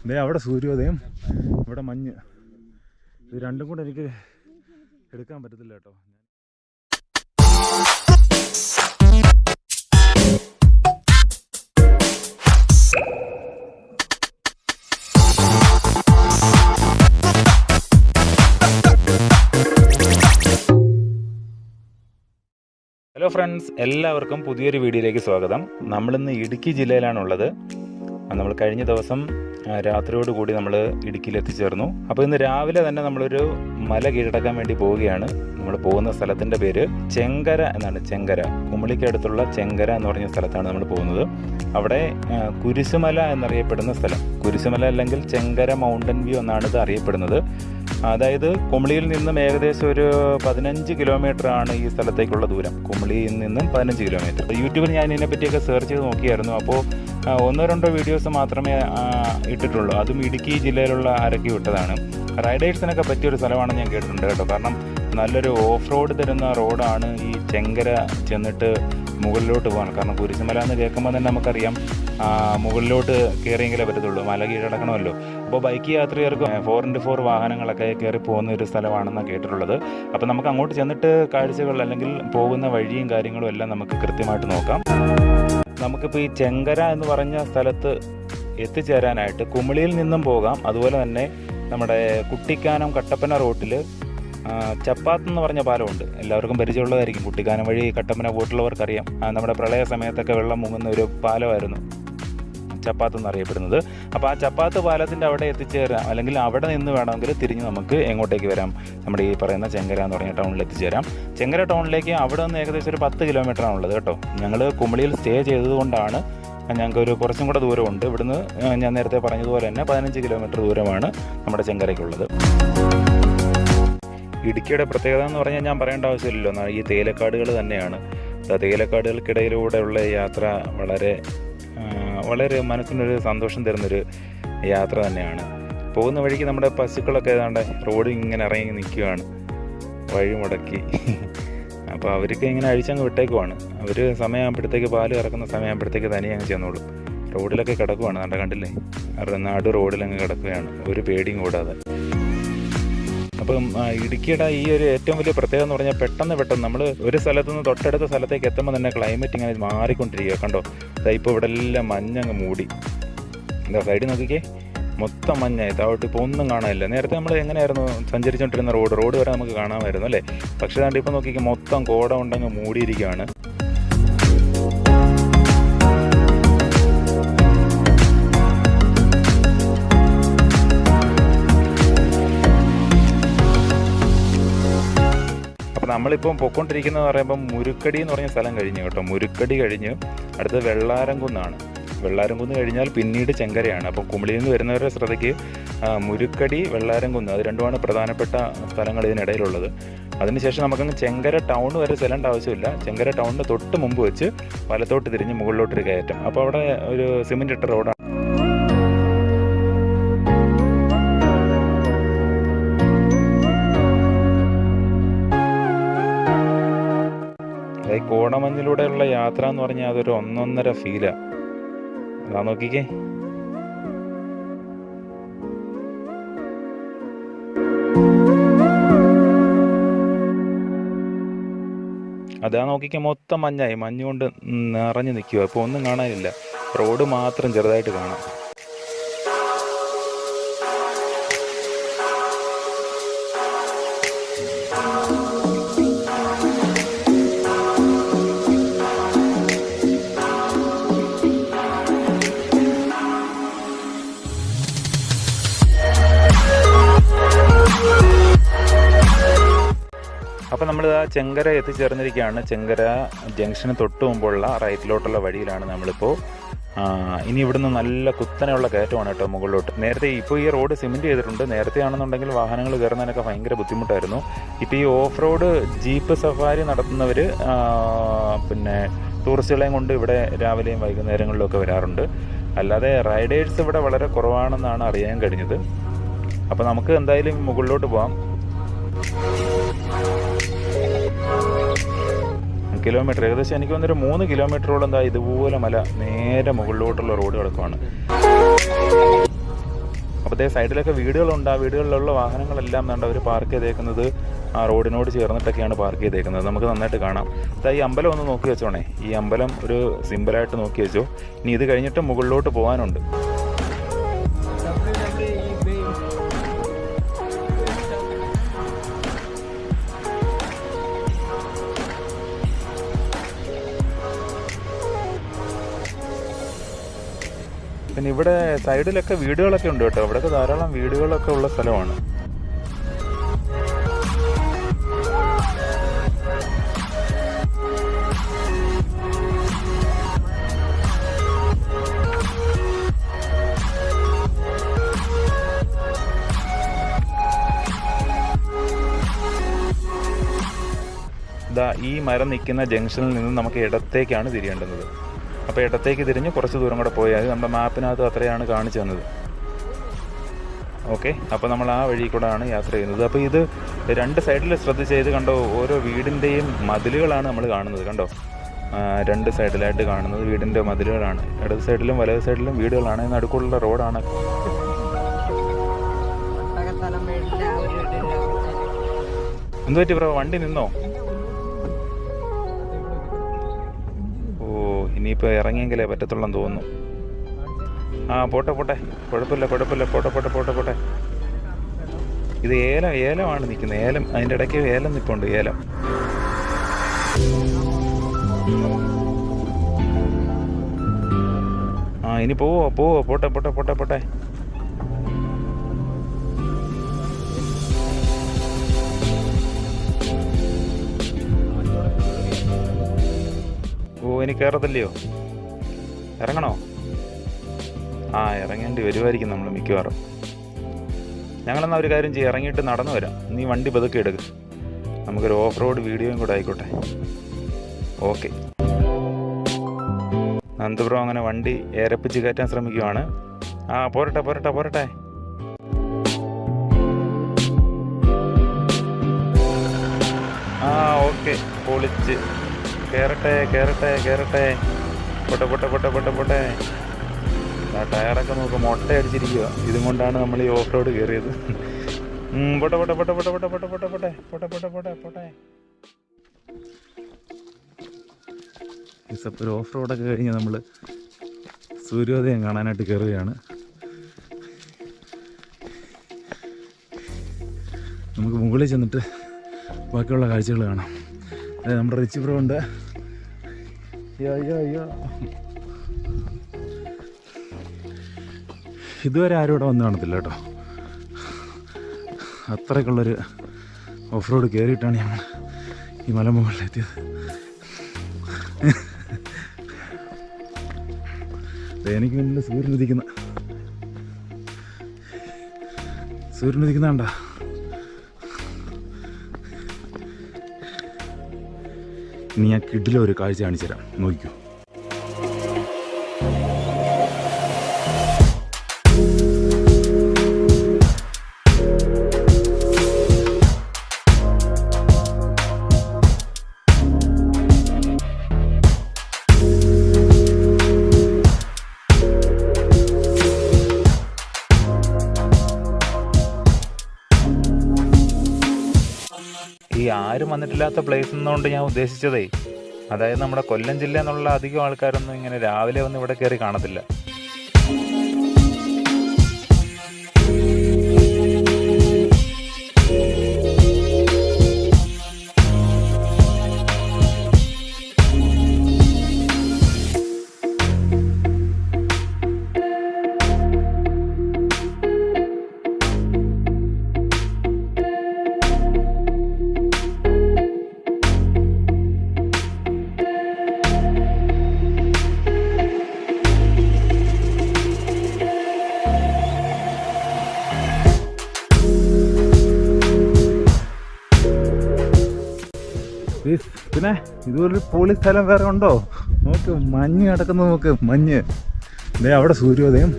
ദേ അവിടെ സൂര്യോദയം, ഇവിടെ മഞ്ഞ്. ഇത് രണ്ടും കൂടെ എനിക്ക് എടുക്കാൻ പറ്റത്തില്ല കേട്ടോ. ഹലോ ഫ്രണ്ട്സ്, എല്ലാവർക്കും പുതിയൊരു വീഡിയോയിലേക്ക് സ്വാഗതം. നമ്മളിന്ന് ഇടുക്കി ജില്ലയിലാണുള്ളത്. നമ്മൾ കഴിഞ്ഞ ദിവസം രാത്രിയോടുകൂടി നമ്മൾ ഇടുക്കിയിൽ എത്തിച്ചേർന്നു. അപ്പോൾ ഇന്ന് രാവിലെ തന്നെ നമ്മളൊരു മല കീഴടക്കാൻ വേണ്ടി പോവുകയാണ്. നമ്മൾ പോകുന്ന സ്ഥലത്തിൻ്റെ പേര് ചെങ്കര എന്നാണ്. ചെങ്കര, കുമളിക്കടുത്തുള്ള ചെങ്കര എന്ന് പറഞ്ഞ സ്ഥലത്താണ് നമ്മൾ പോകുന്നത്. അവിടെ കുരിശുമല എന്നറിയപ്പെടുന്ന സ്ഥലം, കുരിശുമല അല്ലെങ്കിൽ ചെങ്കര മൗണ്ടൻ വ്യൂ എന്നാണ് ഇത് അറിയപ്പെടുന്നത്. അതായത് കുമളിയിൽ നിന്നും ഏകദേശം ഒരു 15 കിലോമീറ്റർ ആണ് ഈ സ്ഥലത്തേക്കുള്ള ദൂരം. കുമളിയിൽ നിന്നും 15 കിലോമീറ്റർ. യൂട്യൂബിൽ ഞാൻ ഇതിനെപ്പറ്റിയൊക്കെ സെർച്ച് ചെയ്ത് നോക്കിയായിരുന്നു. അപ്പോൾ 1-2 വീഡിയോസ് മാത്രമേ ഇട്ടിട്ടുള്ളൂ. അതും ഇടുക്കി ജില്ലയിലുള്ള ആരൊക്കെ ഇട്ടതാണ്. റൈഡേഴ്സിനൊക്കെ പറ്റിയൊരു സ്ഥലമാണെന്ന് ഞാൻ കേട്ടിട്ടുണ്ട് കേട്ടോ. കാരണം നല്ലൊരു ഓഫ് റോഡ് തരുന്ന റോഡാണ് ഈ ചെങ്കര ചെന്നിട്ട് മുകളിലോട്ട് പോകാൻ. കാരണം കുരിശുമല എന്ന് കേൾക്കുമ്പോൾ തന്നെ നമുക്കറിയാം മുകളിലോട്ട് കയറിയെങ്കിലേ പറ്റത്തുള്ളൂ, മല കീഴടക്കണമല്ലോ. അപ്പോൾ ബൈക്ക് യാത്രികർക്ക് 4x4 വാഹനങ്ങളൊക്കെ കയറി പോകുന്ന ഒരു സ്ഥലമാണെന്നാണ് കേട്ടിട്ടുള്ളത്. അപ്പോൾ നമുക്ക് അങ്ങോട്ട് ചെന്നിട്ട് കാഴ്ചകൾ അല്ലെങ്കിൽ പോകുന്ന വഴിയും കാര്യങ്ങളും എല്ലാം നമുക്ക് കൃത്യമായിട്ട് നോക്കാം. നമുക്കിപ്പോൾ ഈ ചെങ്കര എന്ന് പറഞ്ഞ സ്ഥലത്ത് എത്തിച്ചേരാനായിട്ട് കുമളിയിൽ നിന്നും പോകാം. അതുപോലെ തന്നെ നമ്മുടെ കുട്ടിക്കാനം കട്ടപ്പന റൂട്ടിൽ ചപ്പാത്ത് എന്ന് പറഞ്ഞ പാലമുണ്ട്. എല്ലാവർക്കും പരിചയമുള്ളതായിരിക്കും. കുട്ടിക്കാനം വഴി കട്ടപ്പന പോയിട്ടുള്ളവർക്കറിയാം. നമ്മുടെ പ്രളയ സമയത്തൊക്കെ വെള്ളം മുങ്ങുന്ന ഒരു പാലമായിരുന്നു ചപ്പാത്ത് എന്നറിയപ്പെടുന്നത്. അപ്പോൾ ആ ചപ്പാത്ത് പാലത്തിൻ്റെ അവിടെ എത്തിച്ചേരാം, അല്ലെങ്കിൽ അവിടെ നിന്ന് വേണമെങ്കിൽ തിരിഞ്ഞ് നമുക്ക് എങ്ങോട്ടേക്ക് വരാം, നമ്മുടെ ഈ പറയുന്ന ചെങ്കര എന്ന് പറഞ്ഞ ടൗണിൽ എത്തിച്ചേരാം. ചെങ്കര ടൗണിലേക്ക് അവിടെ നിന്ന് ഏകദേശം ഒരു 10 കിലോമീറ്ററാണുള്ളത് കേട്ടോ. ഞങ്ങൾ കുമളിയിൽ സ്റ്റേ ചെയ്തതുകൊണ്ടാണ് ഞങ്ങൾക്കൊരു കുറച്ചും കൂടെ ദൂരമുണ്ട്. ഇവിടുന്ന് ഞാൻ നേരത്തെ പറഞ്ഞതുപോലെ തന്നെ 15 കിലോമീറ്റർ ദൂരമാണ് നമ്മുടെ ചെങ്കരയ്ക്കുള്ളത്. ഇടുക്കിയുടെ പ്രത്യേകത എന്ന് പറഞ്ഞാൽ ഞാൻ പറയേണ്ട ആവശ്യമില്ലല്ലോ, ഈ തേയിലക്കാടുകൾ തന്നെയാണ്. തേയിലക്കാടുകൾക്കിടയിലൂടെയുള്ള യാത്ര വളരെ മനസ്സിനൊരു സന്തോഷം തരുന്നൊരു യാത്ര തന്നെയാണ്. പോകുന്ന വഴിക്ക് നമ്മുടെ പശുക്കളൊക്കെ ഏതാണ്ട് റോഡിൽ ഇങ്ങനെ ഇറങ്ങി നിൽക്കുകയാണ്, വഴി മുടക്കി. അപ്പോൾ അവർക്ക് ഇങ്ങനെ അഴിച്ചങ്ങ് വിട്ടേക്കുവാണ്. അവർ സമയമാകുമ്പോഴത്തേക്ക് പാല് കറക്കുന്ന സമയമാകുമ്പോഴത്തേക്ക് തനിയെ അങ്ങ് ചെന്നോളും. റോഡിലൊക്കെ കിടക്കുവാണ്, കണ്ടില്ലേ, അവരുടെ നാട് റോഡിലങ്ങ് കിടക്കുകയാണ്, ഒരു പേടിയും കൂടാതെ. അപ്പം ഇടുക്കിയുടെ ഈ ഒരു ഏറ്റവും വലിയ പ്രത്യേകത എന്ന് പറഞ്ഞാൽ പെട്ടെന്ന് നമ്മൾ ഒരു സ്ഥലത്തു നിന്ന് തൊട്ടടുത്ത സ്ഥലത്തേക്ക് എത്തുമ്പോൾ തന്നെ ക്ലൈമറ്റ് ഇങ്ങനെ മാറിക്കൊണ്ടിരിക്കുക. കണ്ടോ, ഇപ്പോൾ ഇവിടെ എല്ലാം മഞ്ഞങ്ങ് മൂടി. എന്താ സൈഡിൽ നോക്കിക്കേ, മൊത്തം മഞ്ഞായി. താഴോട്ട് ഇപ്പോൾ ഒന്നും കാണാനില്ല. നേരത്തെ നമ്മൾ എങ്ങനെയായിരുന്നു സഞ്ചരിച്ചുകൊണ്ടിരുന്ന റോഡ് വരെ നമുക്ക് കാണാമായിരുന്നു അല്ലേ. പക്ഷേ അതുകൊണ്ട് ഇപ്പോൾ നോക്കിക്കേ, മൊത്തം കോട കൊണ്ടങ്ങ് മൂടിയിരിക്കുകയാണ്. നമ്മളിപ്പം പൊയ്ക്കൊണ്ടിരിക്കുന്നത് പറയുമ്പം മുരുക്കടി എന്ന് പറഞ്ഞ സ്ഥലം കഴിഞ്ഞു കേട്ടോ. മുരുക്കടി കഴിഞ്ഞ് അടുത്തത് വെള്ളാരംകുന്നാണ്. വെള്ളാരംകുന്ന് കഴിഞ്ഞാൽ പിന്നീട് ചെങ്കരയാണ്. അപ്പം കുമളിയിൽ നിന്ന് വരുന്നവരുടെ ശ്രദ്ധയ്ക്ക് മുരുക്കടി, വെള്ളാരംകുന്ന്, അത് രണ്ടുമാണ് പ്രധാനപ്പെട്ട സ്ഥലങ്ങൾ ഇതിനിടയിലുള്ളത്. അതിനുശേഷം നമുക്കങ്ങ് ചെങ്കര ടൗൺ വരെ ചെല്ലേണ്ട ആവശ്യമില്ല. ചെങ്കര ടൗണിന് തൊട്ട് മുമ്പ് വെച്ച് വലത്തോട്ട് തിരിഞ്ഞ് മുകളിലോട്ടൊരു കയറ്റം. അപ്പോൾ അവിടെ ഒരു സിമെൻ്റ് ഇട്ട റോഡാണ്. ഈ കോടമഞ്ഞിലൂടെയുള്ള യാത്ര എന്ന് പറഞ്ഞാൽ അതൊരു ഒന്നൊന്നര ഫീലാണ്. അതാ നോക്കിക്കേ, മൊത്തം മഞ്ഞായി, മഞ്ഞുകൊണ്ട് നിറഞ്ഞു നിൽക്കുക. ഇപ്പോൾ ഒന്നും കാണാനില്ല, റോഡ് മാത്രം ചെറുതായിട്ട് കാണാം. അപ്പോൾ നമ്മൾ ആ ചെങ്കര എത്തിച്ചേർന്നിരിക്കുകയാണ്. ചെങ്കര ജംഗ്ഷന് തൊട്ട് മുമ്പുള്ള റൈറ്റിലോട്ടുള്ള വഴിയിലാണ് നമ്മളിപ്പോൾ. ഇനി ഇവിടുന്ന് നല്ല കുത്തനെയുള്ള കയറ്റമാണ് കേട്ടോ മുകളിലോട്ട്. നേരത്തെ ഇപ്പോൾ ഈ റോഡ് സിമെൻറ്റ് ചെയ്തിട്ടുണ്ട്. നേരത്തെ ആണെന്നുണ്ടെങ്കിൽ വാഹനങ്ങൾ കയറുന്നതിനൊക്കെ ഭയങ്കര ബുദ്ധിമുട്ടായിരുന്നു. ഇപ്പോൾ ഈ ഓഫ് റോഡ് ജീപ്പ് സഫാരി നടത്തുന്നവർ പിന്നെ ടൂറിസ്റ്റുകളെയും കൊണ്ട് ഇവിടെ രാവിലെയും വൈകുന്നേരങ്ങളിലൊക്കെ വരാറുണ്ട്. അല്ലാതെ റൈഡേഴ്സ് ഇവിടെ വളരെ കുറവാണെന്നാണ് അറിയാൻ കഴിഞ്ഞത്. അപ്പോൾ നമുക്ക് എന്തായാലും മുകളിലോട്ട് പോകാം. കിലോമീറ്റർ ഏകദേശം എനിക്ക് വന്നൊരു 3 കിലോമീറ്ററോളം ഇതുപോലെ മല നേരെ മുകളിലോട്ടുള്ള റോഡ് കിടക്കുവാണ്. അപ്പോൾ സൈഡിലൊക്കെ വീടുകളുണ്ട്. ആ വീടുകളിലുള്ള വാഹനങ്ങളെല്ലാം കണ്ട് അവർ പാർക്ക് ചെയ്തേക്കുന്നത് ആ റോഡിനോട് ചേർന്നിട്ടൊക്കെയാണ് പാർക്ക് ചെയ്തേക്കുന്നത്. നമുക്ക് നന്നായിട്ട് കാണാം. ഈ അമ്പലം ഒന്ന് നോക്കി വെച്ചോണേ. ഈ അമ്പലം ഒരു സിമ്പിളായിട്ട് നോക്കി വെച്ചോ. ഇനി ഇത് കഴിഞ്ഞിട്ട് മുകളിലോട്ട് പോകാനുണ്ട്. പിന്നെ ഇവിടെ സൈഡിലൊക്കെ വീടുകളൊക്കെ ഉണ്ട് കേട്ടോ. ഇവിടെയൊക്കെ ധാരാളം വീടുകളൊക്കെ ഉള്ള സ്ഥലമാണ്. ഈ മരം നിൽക്കുന്ന ജംഗ്ഷനിൽ നിന്ന് നമുക്ക് ഇടത്തേക്കാണ് തിരിയേണ്ടുന്നത്. അപ്പോൾ ഇടത്തേക്ക് തിരിഞ്ഞ് കുറച്ച് ദൂരം കൂടെ പോയാൽ നമ്മുടെ മാപ്പിനകത്ത് അത്രയാണ് കാണിച്ചു തന്നത്. ഓക്കെ, അപ്പോൾ നമ്മൾ ആ വഴി കൂടെയാണ് യാത്ര ചെയ്യുന്നത്. അപ്പോൾ ഇത് രണ്ട് സൈഡിൽ ശ്രദ്ധിച്ച് ചെയ്ത് കണ്ടോ, ഓരോ വീടിൻ്റെയും മതിലുകളാണ് നമ്മൾ കാണുന്നത്. കണ്ടോ, രണ്ട് സൈഡിലായിട്ട് കാണുന്നത് വീടിൻ്റെ മതിലുകളാണ്. ഇടത് സൈഡിലും വലത് സൈഡിലും വീടുകളാണ്. നടുക്കുള്ള റോഡാണ്. എന്തു പറ്റി ബ്രോ, വണ്ടി നിന്നോ? ഇനിയിപ്പോൾ ഇറങ്ങിയെങ്കിലേ പറ്റത്തുള്ളെന്ന് തോന്നുന്നു. പോട്ടെ കുഴപ്പമില്ല, പോട്ടെ. ഇത് ഏലമാണ് നിൽക്കുന്നത്. ഏലം, അതിൻ്റെ ഇടയ്ക്ക് ഏലം നിൽപ്പുണ്ട്. ഏലം ഇനി പോവോ, പോട്ടെ. ഇനി കയറത്തില്ലയോ? ഇറങ്ങണോ? ഇറങ്ങേണ്ടി വരുമായിരിക്കും നമ്മൾ മിക്കവാറും. ഞങ്ങളെന്നാൽ ഒരു കാര്യം ചെയ്യും, ഇറങ്ങിയിട്ട് നടന്നു വരാം. നീ വണ്ടി പതുക്കെ എടുക്കുക. നമുക്കൊരു ഓഫ് റോഡ് വീഡിയോയും കൂടെ ആയിക്കോട്ടെ. ഓക്കെ. നന്ദബ്രോ അങ്ങനെ വണ്ടി ഏരപ്പിച്ച് കയറ്റാൻ ശ്രമിക്കുവാണ്. പോരട്ടെ. ഓക്കെ, പൊളിച്ച്. കേറട്ടെ. പോട്ടെ. ടയറൊക്കെ നോക്കുക, മൊട്ട അടിച്ചിരിക്കുക. ഇതും കൊണ്ടാണ് നമ്മൾ ഈ ഓഫ് റോഡ് കയറിയത്. പോട്ടെ. ഒരു ഓഫ് റോഡൊക്കെ കഴിഞ്ഞ് നമ്മൾ സൂര്യോദയം കാണാനായിട്ട് കയറുകയാണ്. നമുക്ക് മുകളിൽ ചെന്നിട്ട് ബാക്കിയുള്ള കാഴ്ചകൾ കാണാം. അതായത് നമ്മുടെ റിച്ച് ബ്രോ ഉണ്ട്. അയ്യോ ഇതുവരെ ആരും ഇവിടെ വന്ന് കാണത്തില്ല കേട്ടോ. അത്രയ്ക്കുള്ളൊരു ഓഫ് റോഡ് കയറിയിട്ടാണ് ഞങ്ങൾ ഈ മലമുകളിലെത്തിയത്. എനിക്ക് മുന്നിൽ സൂര്യൻ ഉദിക്കുന്ന കണ്ടാ. ഇനി ഞാൻ കിഡിലൊരു കാഴ്ച കാണിച്ചു തരാം, നോക്കിക്കോ. ഈ ആരും വന്നിട്ടില്ലാത്ത പ്ലേസ് എന്നുകൊണ്ട് ഞാൻ ഉദ്ദേശിച്ചതേ, അതായത് നമ്മുടെ കൊല്ലം ജില്ല എന്നുള്ള അധികം ആൾക്കാരൊന്നും ഇങ്ങനെ രാവിലെ ഒന്നും ഇവിടെ കയറി കാണത്തില്ല. പിന്നെ ഇതുപോലൊരു പൊളി സ്ഥലം വേറെ ഉണ്ടോ? നോക്ക്, മഞ്ഞ് കിടക്കുന്നത് നോക്ക്, മഞ്ഞ്. അവിടെ സൂര്യോദയം,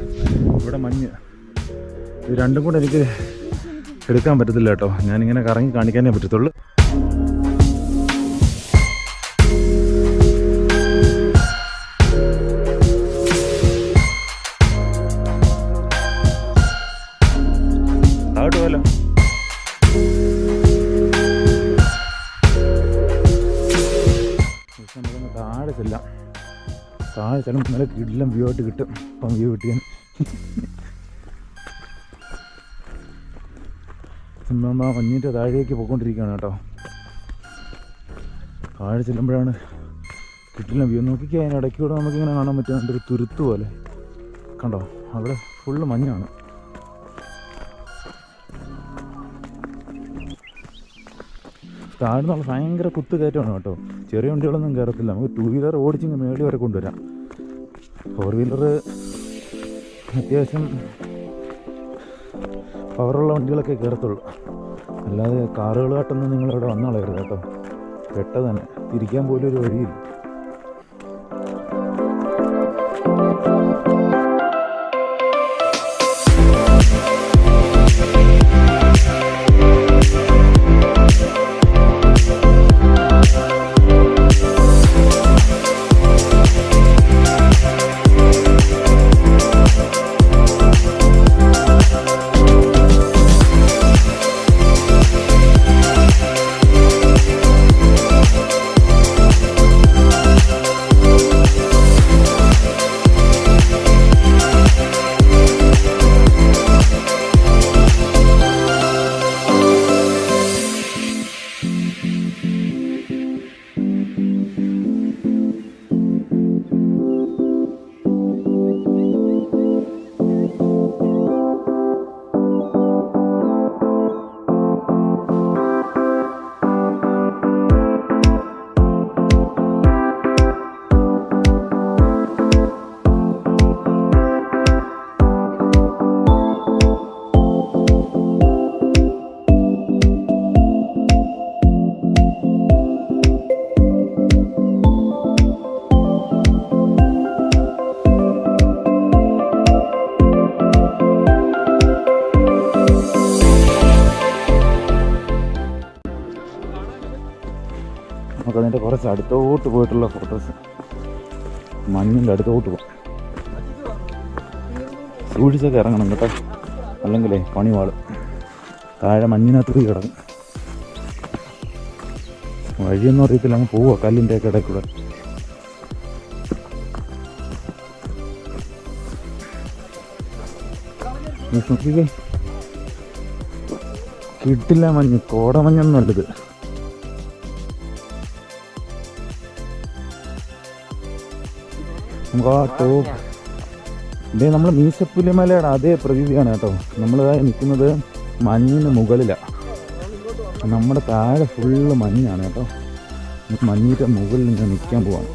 ഇവിടെ മഞ്ഞ്. ഇത് രണ്ടും കൂടെ എനിക്ക് എടുക്കാൻ പറ്റത്തില്ല കേട്ടോ. ഞാനിങ്ങനെ കറങ്ങി കാണിക്കാനേ പറ്റത്തുള്ളൂ. താഴെ ചിലപ്പോൾ നല്ല കിടിലം വ്യൂ ആയിട്ട് കിട്ടും. അപ്പം വ്യൂ കിട്ടിയാൽ സിംഹമ്മ മഞ്ഞിൻ്റെ താഴേക്ക് പോയിക്കൊണ്ടിരിക്കുകയാണ് കേട്ടോ. താഴെ ചെല്ലുമ്പോഴാണ് കിട്ടില്ല വ്യൂ. നോക്കിക്കുക, അതിനിടയ്ക്കൂടെ നമുക്കിങ്ങനെ കാണാൻ പറ്റും അതിൻ്റെ ഒരു തുരുത്ത് പോലെ കണ്ടോ. അവിടെ ഫുള്ള് മഞ്ഞാണ്. താഴ്ന്നുള്ള ഭയങ്കര കുത്ത് കയറ്റമാണ് കേട്ടോ. ചെറിയ വണ്ടികളൊന്നും കയറത്തില്ല. നമുക്ക് 2 വീലർ ഓടിച്ചിങ്ങ് മേളി വരെ കൊണ്ടുവരാം. 4 വീലർ അത്യാവശ്യം പവറുള്ള വണ്ടികളൊക്കെ കയറത്തുള്ളൂ. അല്ലാതെ കാറുകളായിട്ടൊന്നും നിങ്ങളിവിടെ വന്നോളരുത് കേട്ടോ. പെട്ടെന്ന് തന്നെ തിരിക്കാൻ പോലും ഒരു വഴിയില്ല. നമുക്കതിൻ്റെ കുറച്ച് അടുത്തോട്ട് പോയിട്ടുള്ള ഫോട്ടോസ്. മഞ്ഞിൻ്റെ അടുത്തോട്ട് പോകാം. സൂക്ഷിച്ചൊക്കെ ഇറങ്ങണം കേട്ടോ, അല്ലെങ്കിലേ പണി വാളും. താഴെ മഞ്ഞിനകത്ത് പോയി കിടക്കും. വഴിയൊന്നും അറിയത്തില്ല, അങ്ങ് പോവുക കല്ലിൻ്റെ ഒക്കെ ഇടയിൽ കൂടെ. നോക്കിക്കേ, കിട്ടില്ല മഞ്ഞ്, കോടമഞ്ഞൊന്നുമല്ലത്. നമുക്ക് ആ ടോപ്പ് ഇതേ നമ്മൾ മീശപ്പുലിമലയുടെ അതേ പ്രതീതിയാണ് കേട്ടോ. നമ്മളിതായി നിൽക്കുന്നത് മഞ്ഞിന് മുകളിലാണ്. നമ്മുടെ താഴെ ഫുള്ള് മഞ്ഞാണ് കേട്ടോ. നമുക്ക് മഞ്ഞിൻ്റെ മുകളിൽ ഇങ്ങനെ നിൽക്കാൻ പോവാണ്.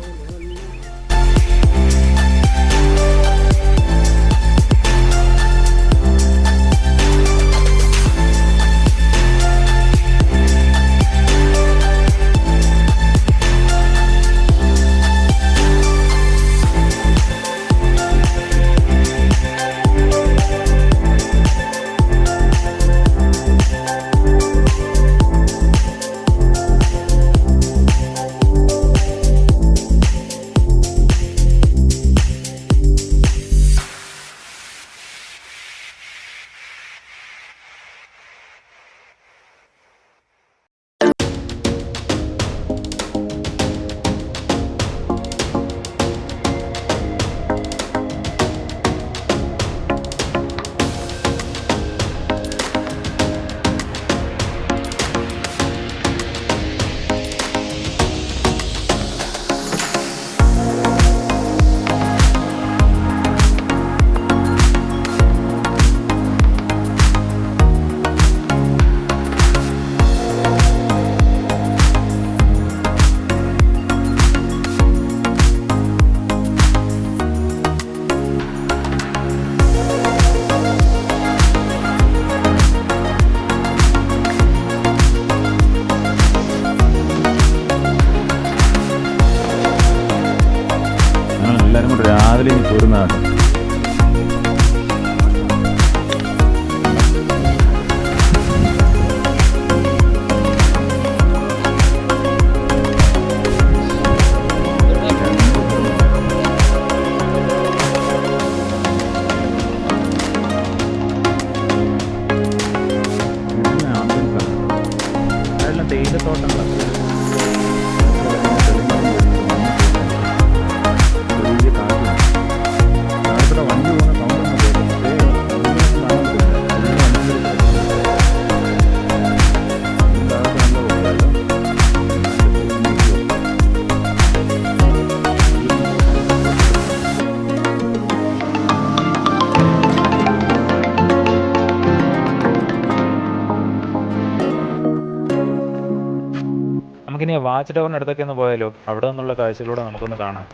നമുക്കിനി വാച്ച് ടവറിന് അടുത്തൊക്കെ ഒന്ന് പോയാലോ? അവിടെ നിന്നുള്ള കാഴ്ചകളൂടെ നമുക്കൊന്ന് കാണാം.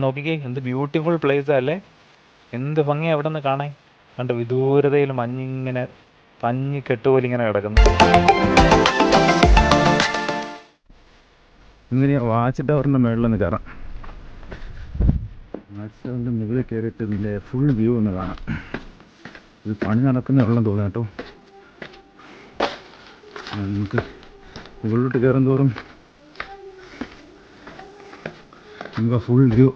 നോക്കിക്കേ, എന്ത് ബ്യൂട്ടിഫുൾ പ്ലേസ് അല്ലേ, എന്ത് ഭംഗി അവിടെ നിന്ന് കാണാൻ. കണ്ട് വിദൂരതയിൽ മഞ്ഞിങ്ങനെ പഞ്ഞി കെട്ടുപോലെ ഇങ്ങനെ കിടക്കുന്നു. ഇങ്ങനെ വാച്ച് ടവറിൻ്റെ മുകളിലൊന്ന് കയറാം. വാച്ച് ടവറിൻ്റെ മുകളിൽ കയറിയിട്ട് ഇതിൻ്റെ ഫുൾ വ്യൂ ഒന്ന് കാണാം. ഇത് പണി നടക്കുന്നേ ഉള്ളെന്ന് തോന്നുന്നു കേട്ടോ. നമുക്ക് മുകളിലോട്ട് കയറും തോറും നമുക്ക് ഫുൾ വ്യൂ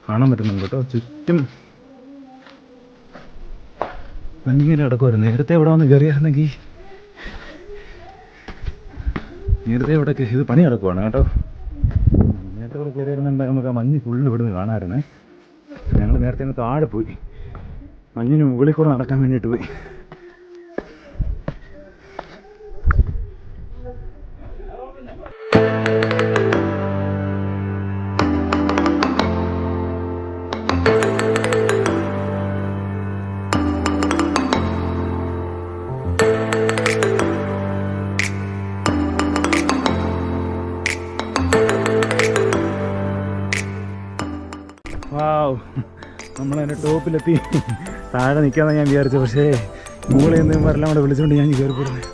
കാണാൻ പറ്റുന്നുണ്ട് കേട്ടോ. ചുറ്റും മഞ്ഞിങ്ങനെ കിടക്കുമായിരുന്നു. നേരത്തെ ഇവിടെ വന്ന് കയറിയായിരുന്നെങ്കിൽ നേരത്തെ ഇവിടെ ഇത് പണി നടക്കുവാണ് കേട്ടോ. നേരത്തെ ഇവിടെ കയറിയായിരുന്നുണ്ടെങ്കിൽ നമുക്ക് ആ മഞ്ഞ് ഫുള്ള് ഇവിടുന്ന് കാണാമായിരുന്നേ. ഞങ്ങൾ നേരത്തെ ഒന്ന് താഴെ പോയി, മഞ്ഞിന് മുകളിൽ കൂടെ നടക്കാൻ വേണ്ടിയിട്ട് പോയി. നമ്മളതിൻ്റെ ടോപ്പിലെത്തി. താഴെ നിൽക്കാമെന്ന് ഞാൻ വിചാരിച്ചു, പക്ഷേ മുകളിൽ നിന്ന് വരെല്ലാം കൂടെ വിളിച്ചുകൊണ്ട് ഞാൻ കയറിപ്പോരുന്നത്.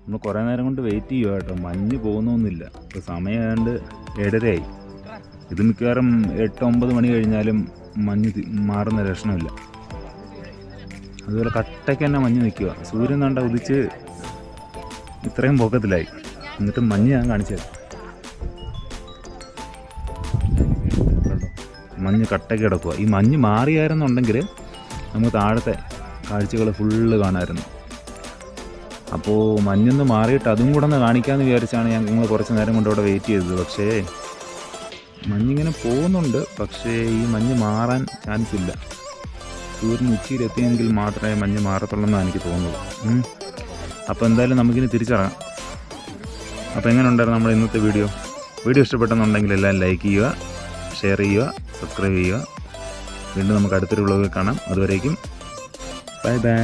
നമ്മൾ കുറേ നേരം കൊണ്ട് വെയിറ്റ് ചെയ്യുക കേട്ടോ. മഞ്ഞ് പോകുന്നൊന്നുമില്ല. ഇപ്പോൾ സമയമാണ്ട് 7:30 ഇത് മിക്കവാറും 8-9 മണി കഴിഞ്ഞാലും മഞ്ഞ് മാറുന്ന ലക്ഷണമില്ല. അതുപോലെ കട്ടയ്ക്ക് തന്നെ മഞ്ഞ് നിൽക്കുക. സൂര്യൻ കണ്ട ഉദിച്ച് ഇത്രയും പൊക്കത്തിലായി, എന്നിട്ട് മഞ്ഞ് ഞാൻ കാണിച്ചത് മഞ്ഞ് കട്ടയ്ക്ക് കിടക്കുക. ഈ മഞ്ഞ് മാറിയായിരുന്നുണ്ടെങ്കിൽ നമുക്ക് താഴത്തെ കാഴ്ചകൾ ഫുള്ള് കാണാമായിരുന്നു. അപ്പോൾ മഞ്ഞൊന്ന് മാറിയിട്ട് അതും കൂടെ ഒന്ന് കാണിക്കാമെന്ന് വിചാരിച്ചാണ് ഞങ്ങൾ കുറച്ച് നേരം കൊണ്ട് അവിടെ വെയിറ്റ് ചെയ്തത്. പക്ഷേ മഞ്ഞിങ്ങനെ പോകുന്നുണ്ട്, പക്ഷേ ഈ മഞ്ഞ് മാറാൻ ചാൻസ് ഇല്ല. സൂര്യൻ ഉച്ചയിലെത്തിയെങ്കിൽ മാത്രമേ മഞ്ഞ് മാറത്തുള്ളൂ എന്നാണ് എനിക്ക് തോന്നുന്നത്. അപ്പോൾ എന്തായാലും നമുക്കിനി തിരിച്ചിറങ്ങാം. അപ്പോൾ എങ്ങനെ ഉണ്ടായിരുന്നു നമ്മുടെ ഇന്നത്തെ വീഡിയോ ഇഷ്ടപ്പെട്ടെന്നുണ്ടെങ്കിൽ എല്ലാം ലൈക്ക് ചെയ്യുക, ഷെയർ ചെയ്യുക, സബ്സ്ക്രൈബ് ചെയ്യുക. വീണ്ടും നമുക്ക് അടുത്തൊരു വ്ളോഗിൽ കാണാം. അതുവരേക്കും ബൈ ബൈ.